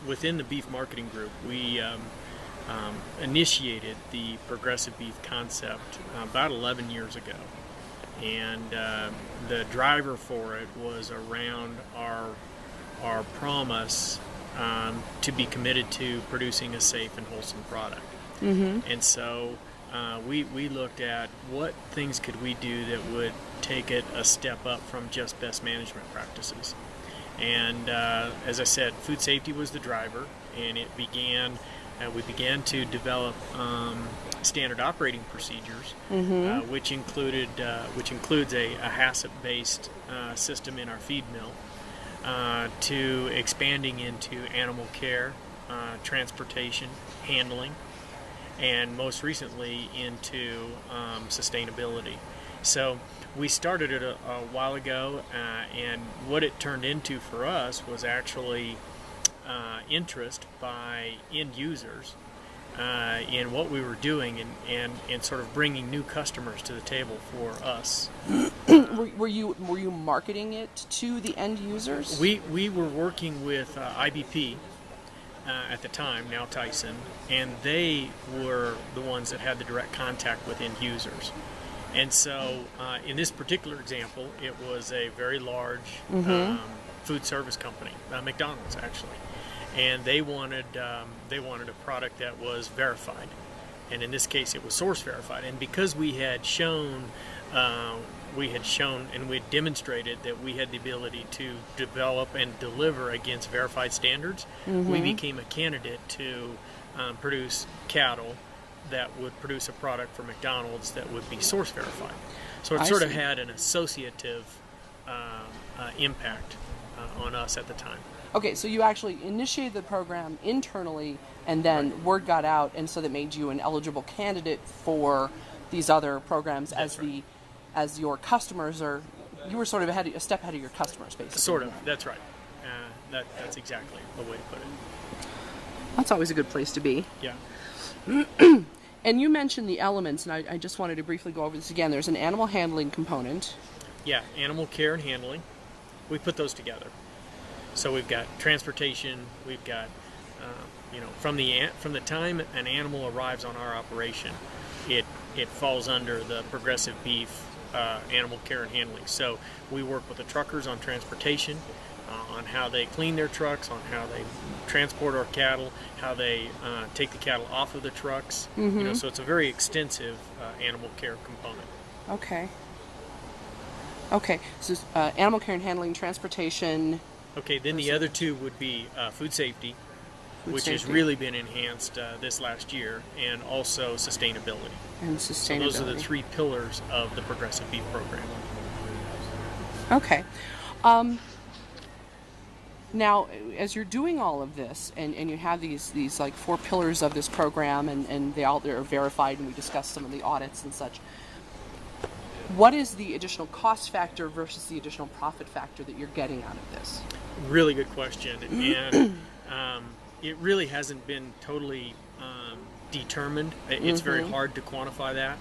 Within the beef marketing group, we initiated the progressive beef concept about 11 years ago. And the driver for it was around our promise to be committed to producing a safe and wholesome product. Mm-hmm. And so we looked at what things could we do that would take it a step up from just best management practices. And as I said, food safety was the driver, and we began to develop standard operating procedures, Mm-hmm. which includes a HACCP-based system in our feed mill, to expanding into animal care, transportation, handling, and most recently into sustainability. So we started it a while ago, and what it turned into for us was actually interest by end users in what we were doing, and sort of bringing new customers to the table for us. Were you marketing it to the end users? We were working with IBP at the time, now Tyson, and they were the ones that had the direct contact with end users. And so in this particular example, it was a very large food service company, McDonald's actually, and they wanted a product that was verified, and in this case it was source verified. And because we had shown and we had demonstrated that we had the ability to develop and deliver against verified standards, we became a candidate to produce cattle that would produce a product for McDonald's that would be source verified. So it I sort of see. had an associative impact on us at the time. Okay, so you actually initiated the program internally, and then word got out, and so that made you an eligible candidate for these other programs. That's right. As your customers you were sort of a step ahead of your customers, basically. Sort of, that's right. That's exactly the way to put it. That's always a good place to be. Yeah. And you mentioned the elements, and I just wanted to briefly go over this again. There's an animal handling component. Yeah, animal care and handling. We put those together. So we've got transportation. We've got, from the time an animal arrives on our operation, it falls under the progressive beef animal care and handling. So we work with the truckers on transportation, on how they clean their trucks, on how they transport our cattle, how they take the cattle off of the trucks. Mm-hmm. So it's a very extensive animal care component. Okay. So animal care and handling, transportation. Okay, then the other two would be food safety, which has really been enhanced this last year, and also sustainability. And So sustainability. those are the three pillars of the progressive beef program. Okay. Now, as you're doing all of this, and you have these like four pillars of this program, and they're verified, and we discussed some of the audits and such, what is the additional cost factor versus the additional profit factor that you're getting out of this? Really good question, and it really hasn't been totally determined. It's very hard to quantify that.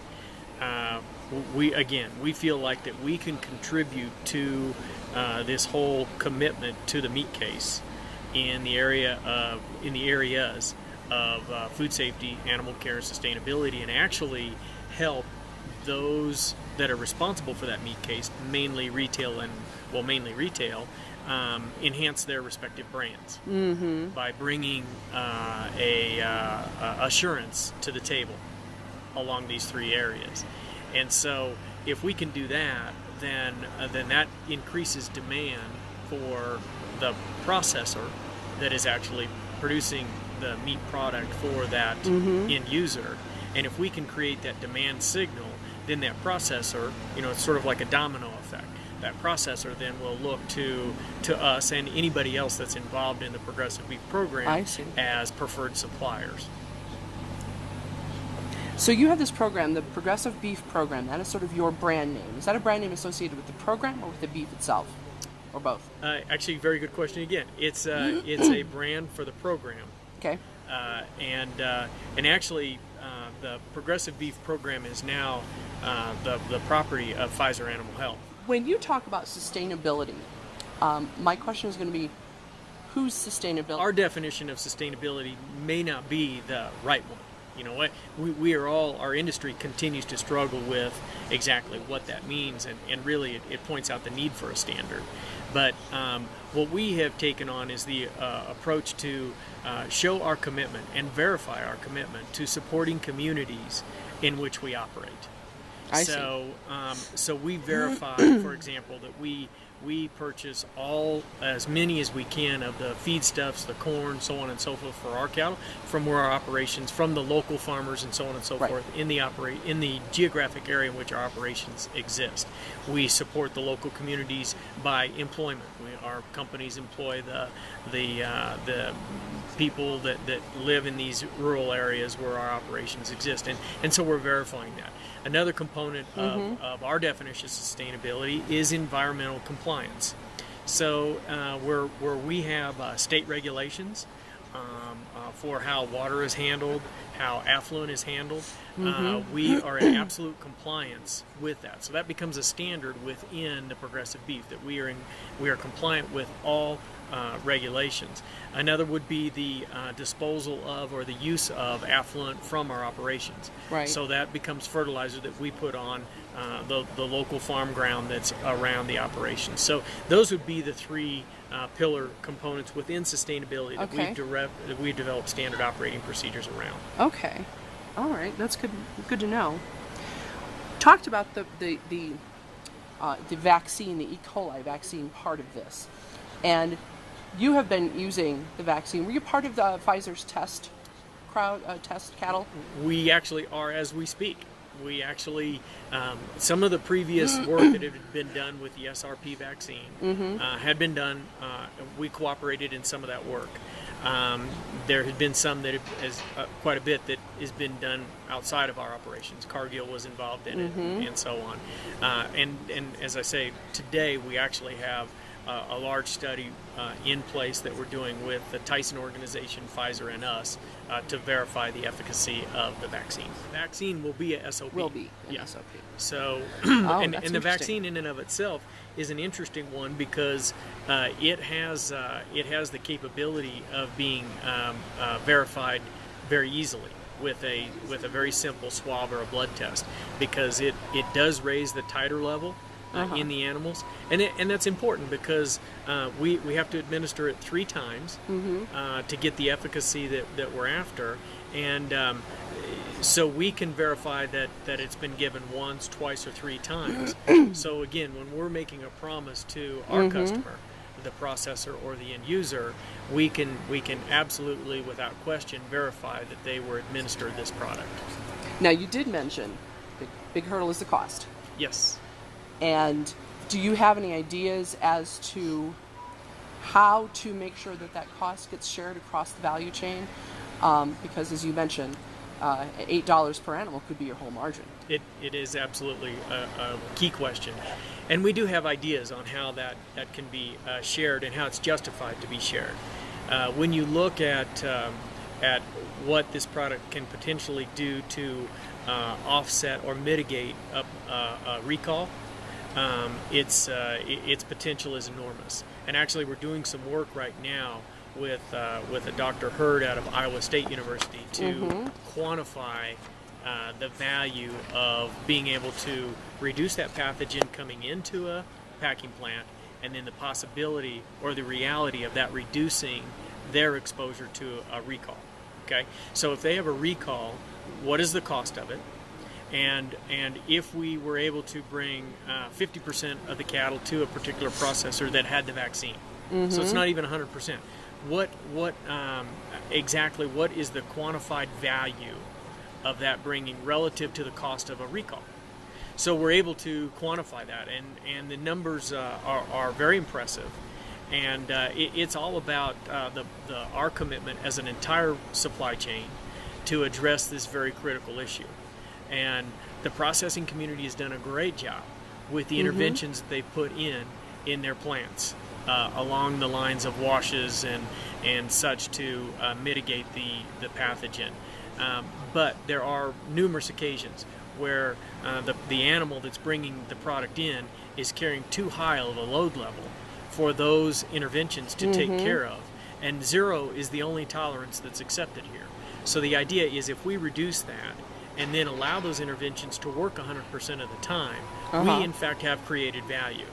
We feel like that we can contribute to this whole commitment to the meat case in the areas of food safety, animal care, sustainability, and actually help those that are responsible for that meat case, mainly retail, enhance their respective brands by bringing assurance to the table along these three areas. And so if we can do that, then that increases demand for the processor that is actually producing the meat product for that end user. And if we can create that demand signal, then that processor, it's sort of like a domino effect. That processor then will look to us and anybody else that's involved in the progressive beef program as preferred suppliers. So you have this program, the Progressive Beef Program. That is sort of your brand name. Is that a brand name associated with the program or with the beef itself, or both? Actually, very good question again. It's a brand for the program. Okay. And actually, the Progressive Beef Program is now the property of Pfizer Animal Health. When you talk about sustainability, my question is going to be, whose sustainability? Our definition of sustainability may not be the right one. You know what? We are all, our industry continues to struggle with exactly what that means, and really it points out the need for a standard. But what we have taken on is the approach to show our commitment and verify our commitment to supporting communities in which we operate. So we verify, for example, that we purchase as many as we can of the feedstuffs, the corn, so on and so forth for our cattle from where our operations, from the local farmers and so on and so forth in the geographic area in which our operations exist. We support the local communities by employment. Our companies employ the people that live in these rural areas where our operations exist, and so we're verifying that. Another component of our definition of sustainability is environmental compliance. So where we have state regulations for how water is handled, how affluent is handled, we are in absolute compliance with that. So that becomes a standard within the Progressive Beef, that we are compliant with all regulations. Another would be the disposal of or the use of affluent from our operations. Right. So that becomes fertilizer that we put on the local farm ground that's around the operation. So those would be the three pillar components within sustainability that we've developed standard operating procedures around. Okay. All right. That's good to know. Talked about the vaccine, the E. coli vaccine part of this. And you have been using the vaccine. Were you part of the Pfizer's test cattle? We actually are as we speak. We actually, some of the previous work that had been done with the SRP vaccine had been done. We cooperated in some of that work. There had been some that has quite a bit that has been done outside of our operations. Cargill was involved in it, and so on. And as I say, today we actually have a large study in place that we're doing with the Tyson organization, Pfizer, and us to verify the efficacy of the vaccine. The vaccine will be a SOP. Will be an SOP. So, and the vaccine in and of itself is an interesting one because it has the capability of being verified very easily with a very simple swab or a blood test, because it does raise the titer level in the animals, and that's important because we have to administer it 3 times to get the efficacy that we're after, and so we can verify that it's been given once, twice, or 3 times. So again, when we're making a promise to our customer, the processor or the end user, we can absolutely, without question, verify that they were administered this product. Now, you did mention big hurdle is the cost. Yes. And do you have any ideas as to how to make sure that cost gets shared across the value chain? Because as you mentioned, $8 per animal could be your whole margin. It is absolutely a key question. And we do have ideas on how that can be shared and how it's justified to be shared. When you look at what this product can potentially do to offset or mitigate a recall, its potential is enormous. And actually, we're doing some work right now with a Dr. Hurd out of Iowa State University to quantify the value of being able to reduce that pathogen coming into a packing plant, and then the possibility or the reality of that reducing their exposure to a recall. Okay, so if they have a recall, what is the cost of it? And if we were able to bring 50% of the cattle to a particular processor that had the vaccine, so it's not even 100%. Exactly what is the quantified value of that bringing relative to the cost of a recall? So we're able to quantify that, and the numbers are very impressive. And it's all about our commitment as an entire supply chain to address this very critical issue. And the processing community has done a great job with the interventions that they've put in their plants along the lines of washes and such to mitigate the pathogen. But there are numerous occasions where the animal that's bringing the product in is carrying too high of a load level for those interventions to take care of. and 0 is the only tolerance that's accepted here. So the idea is if we reduce that and then allow those interventions to work 100% of the time, we in fact have created value.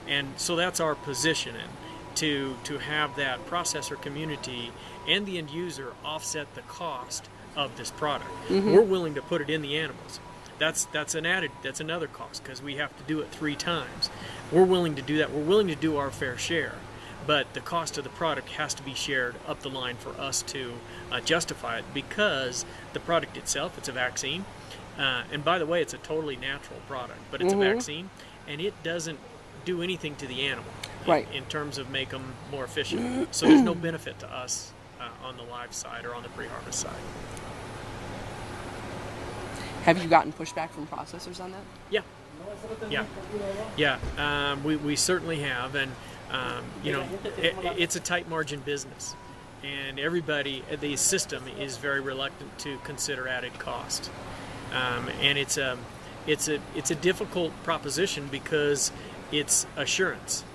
And so that's our positioning, to have that processor community and the end user offset the cost of this product. We're willing to put it in the animals. That's another cost, because we have to do it 3 times. We're willing to do that. We're willing to do our fair share, but the cost of the product has to be shared up the line for us to justify it, because the product itself, it's a vaccine, and by the way, it's a totally natural product, but it's a vaccine, and it doesn't do anything to the animal in terms of make them more efficient. So there's no benefit to us on the live side or on the pre-harvest side. Have you gotten pushback from processors on that? Yeah. We certainly have, and it's a tight margin business, and everybody, the system is very reluctant to consider added cost, and it's a difficult proposition because it's assurance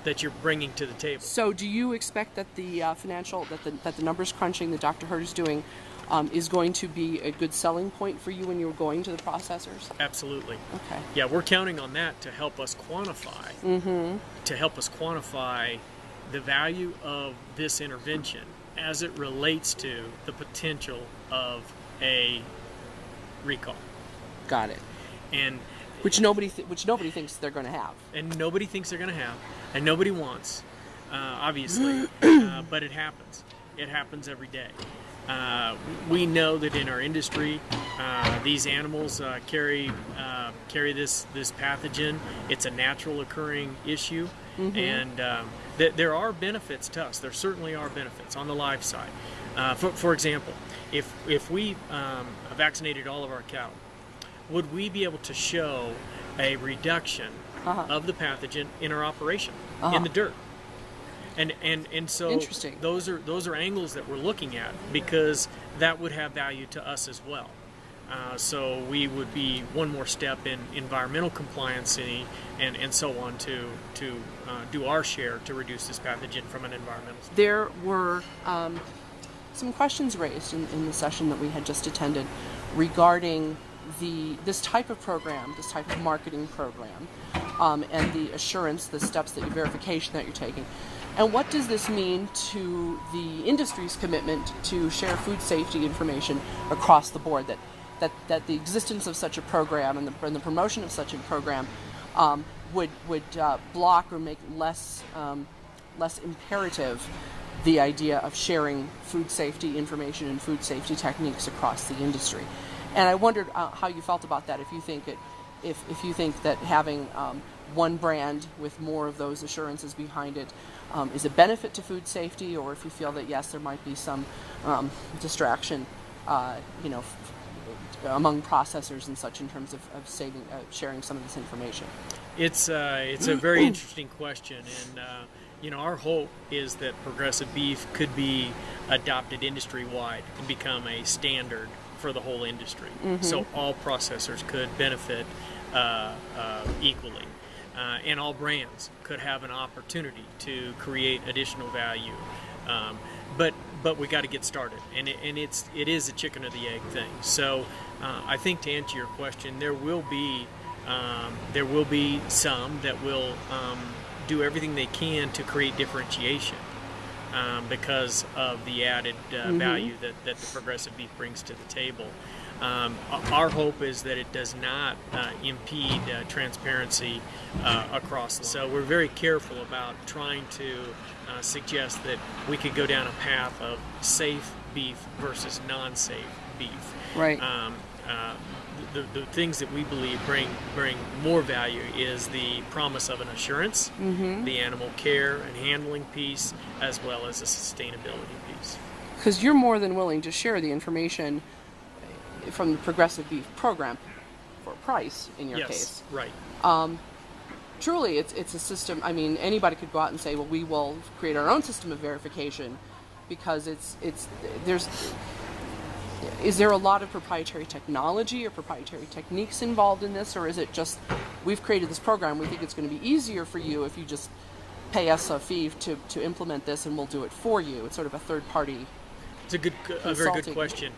that you're bringing to the table. So, do you expect that the that the numbers crunching that Dr. Hurd is doing is going to be a good selling point for you when you're going to the processors? Absolutely. Okay. Yeah, we're counting on that to help us quantify, the value of this intervention as it relates to the potential of a recall. Got it. And which nobody thinks they're going to have. And nobody thinks they're going to have, and nobody wants, obviously, but it happens. It happens every day. We know that in our industry, these animals carry this pathogen. It's a natural occurring issue, and there are benefits to us. There certainly are benefits on the live side. For example, if we vaccinated all of our cattle, would we be able to show a reduction of the pathogen in our operation in the dirt? And so interesting. Those are angles that we're looking at, because that would have value to us as well. So we would be one more step in environmental compliance and so on to do our share to reduce this pathogen from an environmental standpoint. There were some questions raised in the session that we had just attended regarding this type of program, this type of marketing program, and the assurance, the steps, the verification that you're taking. And what does this mean to the industry's commitment to share food safety information across the board? That the existence of such a program and the promotion of such a program would block or make less imperative the idea of sharing food safety information and food safety techniques across the industry. And I wondered how you felt about that. If you think that having one brand with more of those assurances behind it is a benefit to food safety, or if you feel that yes, there might be some distraction, among processors and such in terms of sharing some of this information. It's a very interesting question, and our hope is that progressive beef could be adopted industry-wide and become a standard for the whole industry, so all processors could benefit equally. And all brands could have an opportunity to create additional value, but we got to get started, and it is a chicken or the egg thing. So I think to answer your question, there will be some that will do everything they can to create differentiation because of the added value that the progressive beef brings to the table. Our hope is that it does not impede transparency across. So we're very careful about trying to suggest that we could go down a path of safe beef versus non-safe beef. Right. The things that we believe bring more value is the promise of an assurance, the animal care and handling piece, as well as a sustainability piece. Because you're more than willing to share the information from the progressive beef program for a price in your case. Right. Truly, it's a system. I mean, anybody could go out and say, well, we will create our own system of verification, because is there a lot of proprietary technology or proprietary techniques involved in this, or is it just we've created this program, we think it's going to be easier for you if you just pay us a fee to implement this, and we'll do it for you. It's sort of a third party. It's a very good question.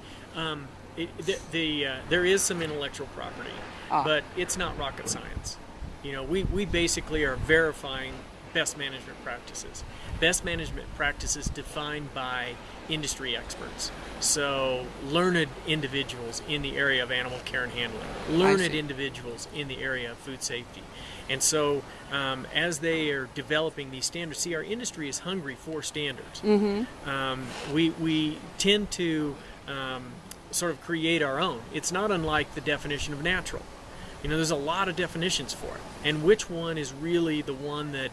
There is some intellectual property, but it's not rocket science. We basically are verifying best management practices. Best management practices defined by industry experts. So learned individuals in the area of animal care and handling, learned individuals in the area of food safety. And so as they are developing these standards, see, our industry is hungry for standards. We tend to sort of create our own. It's not unlike the definition of natural. There's a lot of definitions for it, and which one is really the one that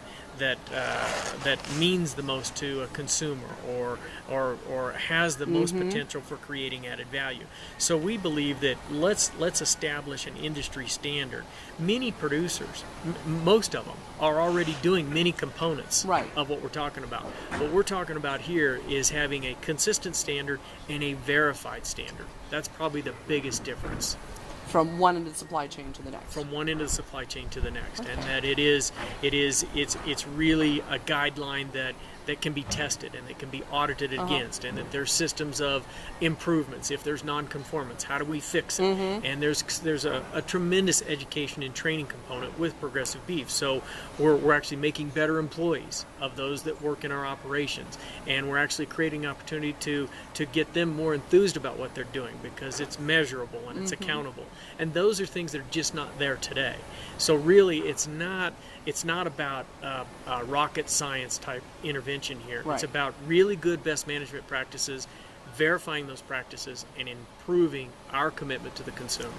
means the most to a consumer, or has the most potential for creating added value. So we believe that let's establish an industry standard. Many producers, most of them, are already doing many components of what we're talking about. What we're talking about here is having a consistent standard and a verified standard. That's probably the biggest difference. From one end of the supply chain to the next. From one end of the supply chain to the next, and that it's really a guideline that can be tested and that can be audited against, and that there's systems of improvements. If there's non-conformance, how do we fix it? And there's a tremendous education and training component with Progressive Beef. So we're actually making better employees of those that work in our operations, and we're actually creating opportunity to get them more enthused about what they're doing, because it's measurable and it's accountable. And those are things that are just not there today. So really, it's not about rocket science type intervention here. It's about really good best management practices, verifying those practices, and improving our commitment to the consumer.